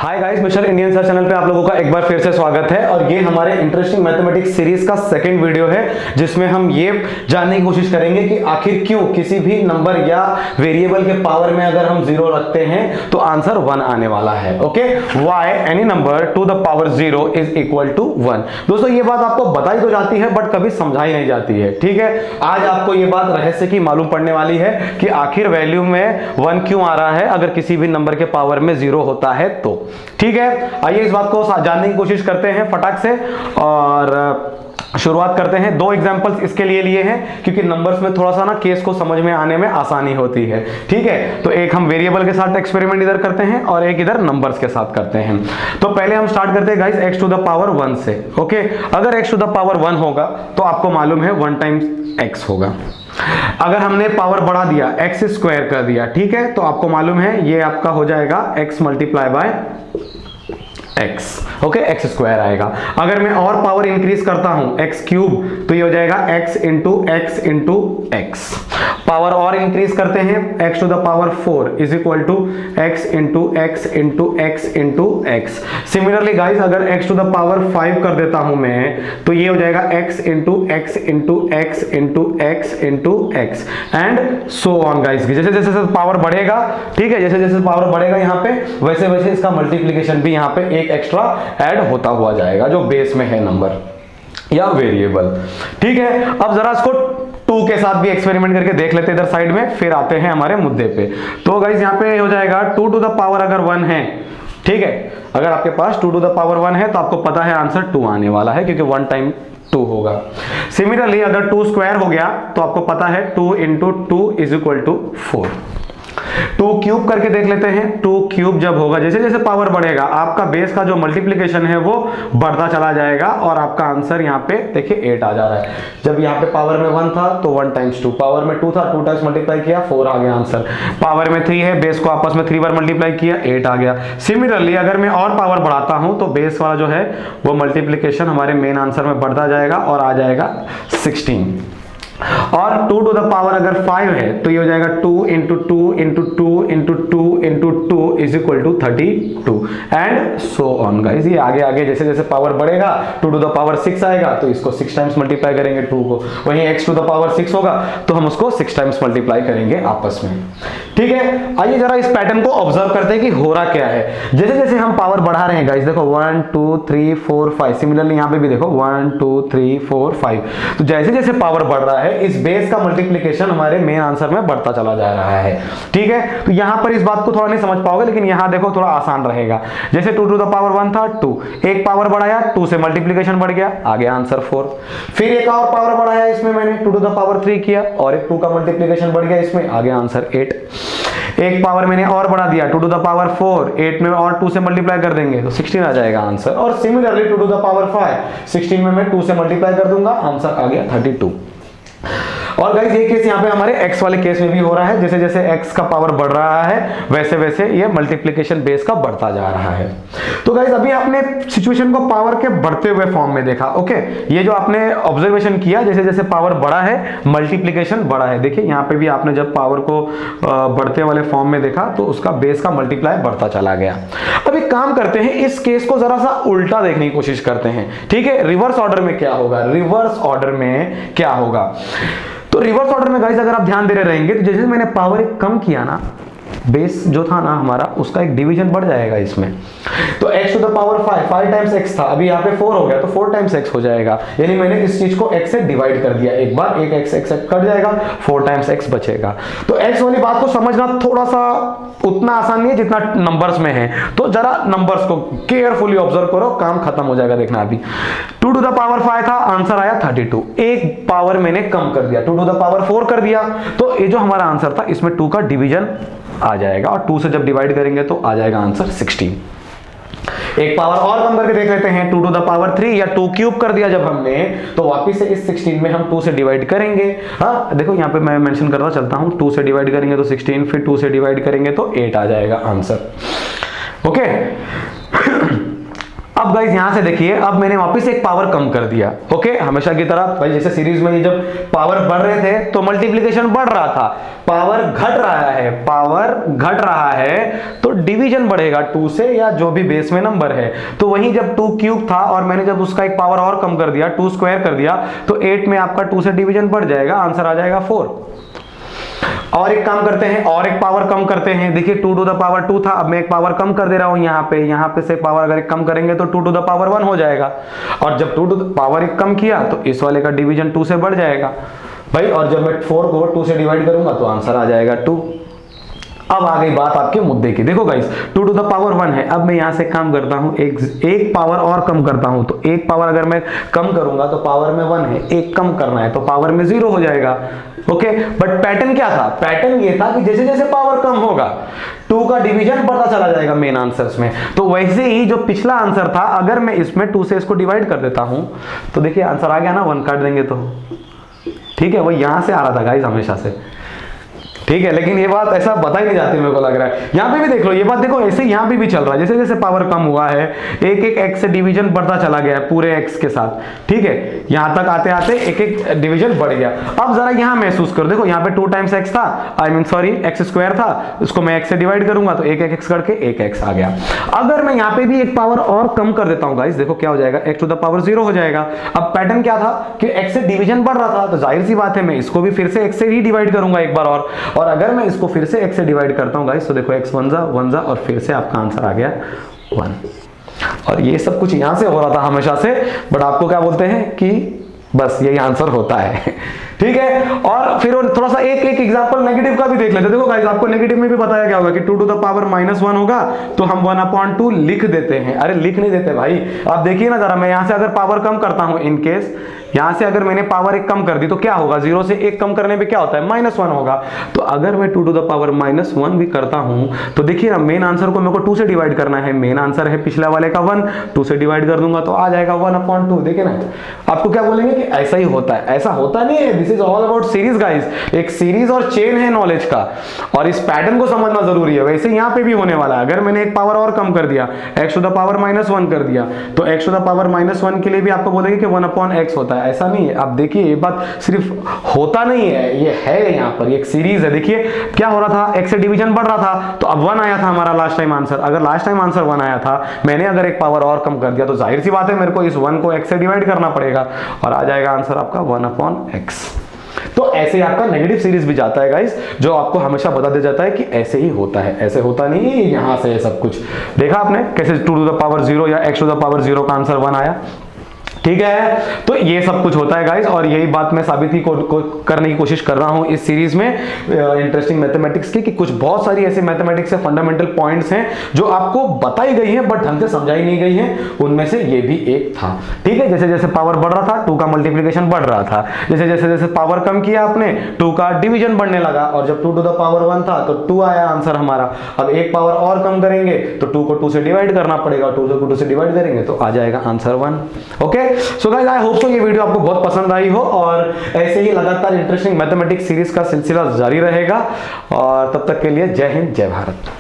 Hi guys, mister Indian sir channel पे आप लोगों का एक बार फिर से स्वागत है। और ये हमारे इंटरेस्टिंग मैथमेटिक्स सीरीज का सेकंड वीडियो है, जिसमें हम ये जानने की कोशिश करेंगे कि आखिर क्यों किसी भी नंबर या वेरिएबल के पावर में अगर हम जीरो रखते हैं तो आंसर 1 आने वाला है। Okay, why any number to the power 0 is equal to 1। दोस्तों, ये बात आपको बताई तो जाती है बट कभी समझाई नहीं जाती है। ठीक है, आज आपको ये बात रहस्य की मालूम पड़ने वाली है कि आखिर वैल्यू में 1 क्यों आ रहा है अगर किसी भी नंबर के पावर में 0 होता है तो। ठीक है, आइए इस बात को जानने की कोशिश करते हैं फटाक से और शुरुआत करते हैं। दो एग्जांपल्स इसके लिए लिए हैं क्योंकि नंबर्स में थोड़ा सा ना केस को समझ में आने में आसानी होती है। ठीक है, तो एक हम वेरिएबल के साथ एक्सपेरिमेंट इधर करते हैं और एक इधर नंबर्स के साथ करते हैं। तो पहले हम स्टार्ट करते हैं guys x to the power 1 से। ओके, अगर x टू द पावर 1 होगा तो आपको मालूम है 1 टाइम्स x होगा। अगर हमने पावर बढ़ा दिया x स्क्वायर कर दिया, ठीक है, तो आपको मालूम है ये आपका हो जाएगा x multiply by x। Okay, x square आएगा। अगर मैं और पावर इंक्रीज करता हूं x क्यूब तो ये हो जाएगा x into x into x। Power और इंक्रीज करते हैं x to the power 4 is equal to x into x into x into x। Similarly guys, अगर x टू द पावर 5 कर देता हूं मैं तो ये हो जाएगा x into x into x into x into x and so on guys. जैसे जैसे पावर बढ़ेगा, ठीक है, जैसे जैसे पावर बढ़ेगा यहाँ पे वैसे वैसे इसका मल्टीप्लीकेशन भी यहाँ पे एक एक्स्ट्रा ऐड होता हुआ जाएगा जो बेस में है नंबर या वेरिएबल। ठीक है, अब जरा इसको 2 के साथ भी एक्सपेरिमेंट करके देख लेते हैं इधर साइड में, फिर आते हैं हमारे मुद्दे पे। तो गाइस यहाँ पे हो जाएगा 2 टू द पावर अगर 1 है, ठीक है, अगर आपके पास 2 टू द पावर 1 है तो आपको पता है आंसर 2 आने वाला है क्योंकि 1 टाइम 2 होगा। सिमिलरली अगर 2 स्क्वायर हो गया तो आपको पता है 2 into 2 is equal to 4। 2 cube करके देख लेते हैं। 2 क्यूब जब होगा, जैसे जैसे पावर बढ़ेगा आपका बेस का जो मल्टीप्लिकेशन है वो बढ़ता चला जाएगा और आपका आंसर यहाँ पे देखिए 8 आ जा रहा है। जब यहाँ पे पावर में 1 था तो 1 टाइम्स 2, पावर में 2 था 2 टाइम्स मल्टीप्लाई किया 4 आ गया आंसर। पावर में 3 है, बेस को आपस में 3 बार मल्टीप्लाई किया 8 आ गया। सिमिलरली अगर मैं और पावर बढ़ाता हूं तो बेस वाला जो है वो मल्टीप्लिकेशन हमारे मेन आंसर में बढ़ता जाएगा और आ जाएगा 16। और 2 टू द पावर अगर 5 है तो ये हो जाएगा 2 into 2 into 2 into 2 into 2 is equal to 32 and so on guys. ये आगे आगे जैसे जैसे पावर बढ़ेगा 2 टू द पावर 6 आएगा तो इसको 6 टाइम्स मल्टीप्लाई करेंगे 2 को। वहीं x टू द पावर 6 होगा तो हम उसको 6 टाइम्स मल्टीप्लाई करेंगे आपस में। ठीक है, आइए जरा इस पैटर्न को ऑब्जर्व करते हैं कि हो रहा क्या है। जैसे जैसे हम पावर बढ़ा रहे हैं गाइस, देखो 1 2 3 4 5। सिमिलरली यहाँ पे भी देखो 1 2 3 4 5। तो जैसे जैसे पावर बढ़ रहा है इस बेस का मल्टीप्लिकेशन हमारे मेन आंसर में बढ़ता चला जा रहा है। ठीक है, तो यहां पर इस बात को थोड़ा नहीं समझ पाओगे लेकिन यहां देखो थोड़ा आसान रहेगा। जैसे 2 टू द पावर 1 था 2, एक पावर बढ़ाया 2 से मल्टीप्लिकेशन बढ़ गया, आ गया आंसर 4। फिर एक और पावर बढ़ाया इसमें मैंने 2 टू द पावर 3 किया और एक 2 का मल्टीप्लिकेशन बढ़ गया, इसमें आ गया आंसर 8। एक पावर मैंने और बढ़ा दिया 2 टू द पावर 4, 8 में और 2 से मल्टीप्लाई कर देंगे तो 16 आ जाएगा आंसर। और सिमिलरली 2 टू द पावर 5, 16 में मैं 2 से मल्टीप्लाई कर दूंगा, आंसर आ गया 32। और गाइस ये केस यहाँ पे हमारे x वाले केस में भी हो रहा है। जैसे जैसे x का पावर बढ़ रहा है वैसे वैसे ये मल्टीप्लिकेशन बेस का बढ़ता जा रहा है। तो गाइस अभी आपने सिचुएशन को पावर के बढ़ते हुए फॉर्म में देखा। ओके, ये जो आपने ऑब्जर्वेशन किया जैसे जैसे पावर बढ़ा है मल्टीप्लिकेशन बढ़ा है। देखिए यहाँ पे भी आपने जब पावर को बढ़ते वाले फॉर्म में देखा तो उसका बेस का मल्टीप्लाई बढ़ता चला गया। अब एक काम करते हैं, इस केस को जरा सा उल्टा देखने की कोशिश करते हैं। ठीक है, रिवर्स ऑर्डर में क्या होगा, रिवर्स ऑर्डर में क्या होगा। तो रिवर्स ऑर्डर में गाइस अगर आप ध्यान दे रहे रहेंगे तो जैसे मैंने पावर कम किया ना, बेस जो था ना हमारा उसका एक डिवीजन बढ़ जाएगा इसमें। तो x to the power 5 times x था, अभी यहाँ पे 4 हो गया तो 4 टाइम्स x हो जाएगा। यानी मैंने इस चीज को x से डिवाइड कर दिया, एक बार एक x कट जाएगा, 4 टाइम्स x बचेगा। तो x वाली बात को समझना थोड़ा सा उतना आसान नहीं है जितना नंबर्स में है। तो जरा नंबर्स को केयरफुली ऑब्जर्व करो, काम खत्म हो जाएगा। देखना अभी 2 टू द पावर 5 था, आंसर आया 32। एक पावर मैंने कम कर दिया 2 टू द पावर 4 कर दिया, तो ये जो हमारा आंसर था इसमें 2 का डिवीजन आ जाएगा और 2 से जब डिवाइड करेंगे तो आ जाएगा आंसर 16। एक पावर और कम करके देख लेते हैं 2 टू द पावर 3 या 2 क्यूब कर दिया जब हमने तो वापस से इस 16 में हम 2 से डिवाइड करेंगे। हाँ देखो यहाँ पे मैं मेंशन करता चलता हूँ, 2 से डिवाइड करेंगे तो 16, फिर 2 से डिवाइड करेंगे तो 8 आ जाएगा आंसर। ओके अब गाइस यहां से देखिए, अब मैंने वापस एक पावर कम कर दिया। ओके, हमेशा की तरह भाई जैसे सीरीज में जब पावर बढ़ रहे थे तो मल्टीप्लिकेशन बढ़ रहा था, पावर घट रहा है, पावर घट रहा है तो डिवीजन बढ़ेगा 2 से, या जो भी बेस में नंबर है। तो वहीं जब 2 क्यूब था और मैंने जब उसका एक पावर और कम कर दिया, 2 स्क्वायर कर दिया, तो 8 में आपका 2 से डिवीजन बढ़ जाएगा, आंसर आ जाएगा 4। और एक काम करते हैं, और एक पावर कम करते हैं। देखिए 2 टू द पावर 2 था, अब मैं एक पावर कम कर दे रहा हूं यहाँ पे से पावर अगर एक कम करेंगे तो 2 टू द पावर 1 हो जाएगा। और जब 2 टू द पावर एक कम किया तो इस वाले का डिवीजन 2 से बढ़ जाएगा भाई। और जब मैं 4 को 2 से डिवाइड करूंगा तो आंसर आ जाएगा 2। अब आ गई बात आपके मुद्दे की। देखो गाइस 2 टू द पावर 1 है, अब मैं यहां से काम करता हूं, एक पावर और कम करता हूं। तो एक पावर अगर मैं कम करूंगा तो पावर में 1 है, एक कम करना है तो पावर में 0 हो जाएगा। ओके, बट पैटर्न क्या था? पैटर्न ये था कि जैसे जैसे पावर कम होगा 2 का डिवीजन बढ़ता चला जाएगा मेन आंसर्स में। तो वैसे ही जो पिछला आंसर था, अगर मैं इसमें 2 से इसको डिवाइड कर देता हूं तो देखिए आंसर आ गया ना, 1 काट देंगे तो ठीक है। वो यहां से आ रहा था गाइस हमेशा से, ठीक है, लेकिन ये बात ऐसा बताई नहीं जाती, मेरे को लग रहा है। यहां पे भी देख लो, ये बात देखो ऐसे यहां पे भी चल रहा है, जैसे जैसे पावर कम हुआ है एक एक x से डिवीजन बढ़ता चला गया है पूरे x के साथ, ठीक है। यहां तक आते आते एक एक डिवीजन बढ़ गया। अब जरा यहां महसूस करो, देखो यहां पे 2 टाइम्स x था, I mean sorry x square था, उसको मैं x से डिवाइड करूंगा तो एक x करके एक x आ गया। अगर मैं यहां पे भी एक पावर और कम कर देता हूं गाइस, देखो क्या हो जाएगा, x टू द पावर 0 हो जाएगा। अब पैटर्न क्या था कि x से डिवीजन बढ़ रहा था, तो जाहिर सी बात है मैं इसको भी फिर से x से ही डिवाइड करूंगा एक बार और अगर मैं इसको फिर से x से डिवाइड करता हूं गाइस तो देखो x 1 जा और फिर से आपका आंसर आ गया 1। और ये सब कुछ यहां से हो रहा था हमेशा से, बट आपको क्या बोलते हैं कि बस यही आंसर होता है, ठीक है। और फिर थोड़ा सा एक एग्जांपल नेगेटिव का भी देख लेते हैं। देखो गाइस आपको नेगेटिव में भी बताया क्या होगा कि 2 टू द पावर -1 होगा तो हम 1/2 लिख देते हैं। अरे लिख नहीं देते भाई, आप देखिए ना जरा, मैं यहां से अगर पावर कम करता हूं, इन केस यहां से अगर मैंने पावर एक कम कर दी तो क्या होगा, 0 से 1 कम करने पे क्या होता है, -1 होगा। तो अगर मैं 2 टू द पावर -1 भी करता हूं तो देखिए ना, मेन आंसर को मेरे को 2 से डिवाइड करना है, मेन आंसर है पिछला वाले का 1, 2 से डिवाइड कर दूंगा तो आ जाएगा 1/2। देखिए ना, आपको क्या बोलेंगे कि ऐसा ही होता है, ऐसा होता नहीं है। This is all about series guys, एक सीरीज और चेन है नॉलेज का, और इस पैटर्न को समझना जरूरी है। वैसे यहां पे भी होने वाला है, अगर मैंने एक पावर और कम कर दिया, x टू द पावर -1 कर दिया, तो x टू द पावर -1 के लिए भी आपको बोलेंगे कि 1/x होता है, ऐसा नहीं है। आप देखिए ये बात सिर्फ होता नहीं है, ये है यहाँ पर एक सीरीज है। देखिए क्या हो रहा था, x से डिवीजन बढ़ रहा था तो अब 1 आया था हमारा लास्ट टाइम आंसर। अगर लास्ट टाइम आंसर 1 आया था, मैंने अगर एक पावर और कम कर दिया तो जाहिर सी बात है मेरे को इस 1 को x से डिवाइड करना पड़ेगा और आ जाएगा आंसर आपका 1/x। तो ऐसे ही आपका नेगेटिव सीरीज भी जाता है गाइस, जो आपको हमेशा बता दिया जाता है कि ऐसे ही होता है, ऐसे होता नहीं है। यहां से सब कुछ देखा आपने कैसे 2 टू द पावर 0 या x टू द पावर 0 का आंसर 1 आया, ठीक है। तो ये सब कुछ होता है गाइस, और यही बात मैं साबित ही करने की कोशिश कर रहा हूं इस सीरीज में इंटरेस्टिंग मैथमेटिक्स की, कि कुछ बहुत सारी ऐसे मैथमेटिक्स से फंडामेंटल पॉइंट्स हैं जो आपको बताई गई हैं बट ढंग से समझाई नहीं गई हैं, उनमें से ये भी एक था, ठीक है। जैसे जैसे पावर बढ़ रहा था 2 का मल्टीप्लिकेशन बढ़ रहा था, जैसे जैसे जैसे पावर कम किया आपने 2 का डिवीजन बढ़ने लगा, और जब 2 टू द पावर 1 था तो 2 आया आंसर हमारा। अब एक पावर और कम करेंगे तो 2 को 2 से डिवाइड करना पड़ेगा, 2 को 2 से डिवाइड करेंगे तो आ जाएगा answer 1। Okay, so guys I hope so ये वीडियो आपको बहुत पसंद आई हो, और ऐसे ही लगातार इंटरेस्टिंग मैथमेटिक्स सीरीज का सिलसिला जारी रहेगा। और तब तक के लिए जय हिंद, जय भारत।